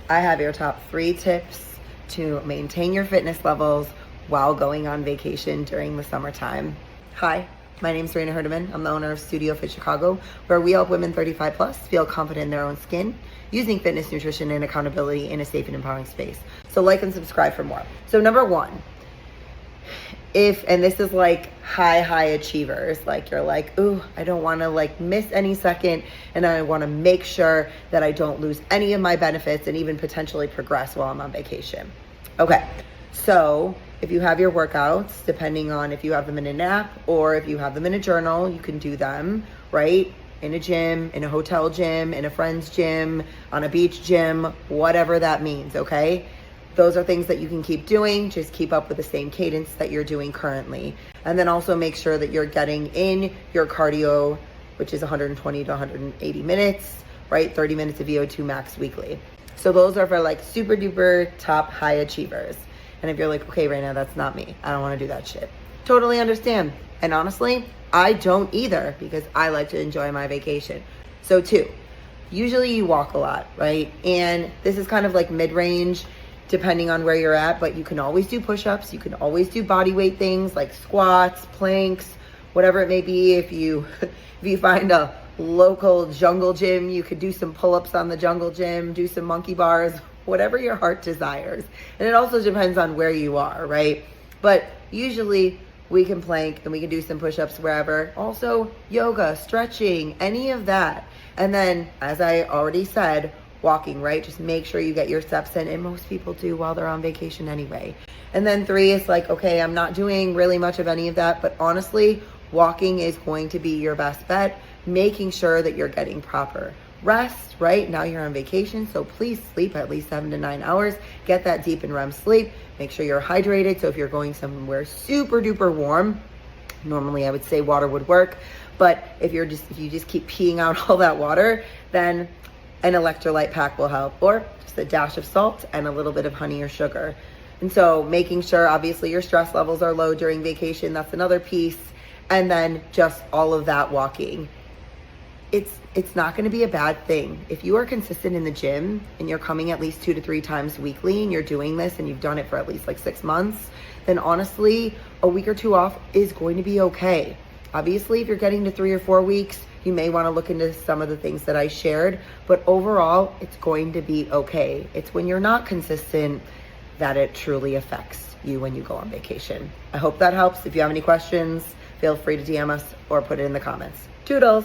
I have your top 3 tips to maintain your fitness levels while going on vacation during the summertime. Hi, my name is Reina Herman. I'm the owner of Studio Fit Chicago, where we help women 35 plus feel confident in their own skin using fitness, nutrition, and accountability in a safe and empowering space. So like and subscribe for more. So number 1, and this is like high achievers, like you're like, ooh, I don't want to like miss any second, and I want to make sure that I don't lose any of my benefits and even potentially progress while I'm on vacation. Okay, so if you have your workouts, depending on if you have them in an app or if you have them in a journal, you can do them, right? In a gym, in a hotel gym, in a friend's gym, on a beach gym, whatever that means, okay? Those are things that you can keep doing. Just keep up with the same cadence that you're doing currently. And then also make sure that you're getting in your cardio, which is 120 to 180 minutes, right? 30 minutes of VO2 max weekly. So those are for like super duper top high achievers. And if you're like, okay, Reyna, that's not me. I don't want to do that shit. Totally understand. And honestly, I don't either, because I like to enjoy my vacation. So 2, usually you walk a lot, right? And this is kind of like mid-range, depending on where you're at, but you can always do push-ups. You can always do body weight things like squats, planks, whatever it may be. If you find a local jungle gym, you could do some pull-ups on the jungle gym, do some monkey bars, whatever your heart desires. And it also depends on where you are, right? But usually we can plank and we can do some push-ups wherever. Also yoga, stretching, any of that. And then, as I already said, walking, right? Just make sure you get your steps in, and most people do while they're on vacation anyway. And then 3 is like, okay, I'm not doing really much of any of that, but honestly, walking is going to be your best bet, making sure that you're getting proper rest, right? Now you're on vacation, so please sleep at least 7 to 9 hours. Get that deep and REM sleep. Make sure you're hydrated. So if you're going somewhere super duper warm, normally I would say water would work, but if you just keep peeing out all that water, then an electrolyte pack will help, or just a dash of salt and a little bit of honey or sugar. And so making sure obviously your stress levels are low during vacation, that's another piece. And then just all of that walking. It's not going to be a bad thing. If you are consistent in the gym and you're coming at least 2 to 3 times weekly and you're doing this and you've done it for at least like 6 months, then honestly, a week or 2 off is going to be okay. Obviously, if you're getting to 3 or 4 weeks, you may want to look into some of the things that I shared, but overall, it's going to be okay. It's when you're not consistent that it truly affects you when you go on vacation. I hope that helps. If you have any questions, feel free to DM us or put it in the comments. Toodles!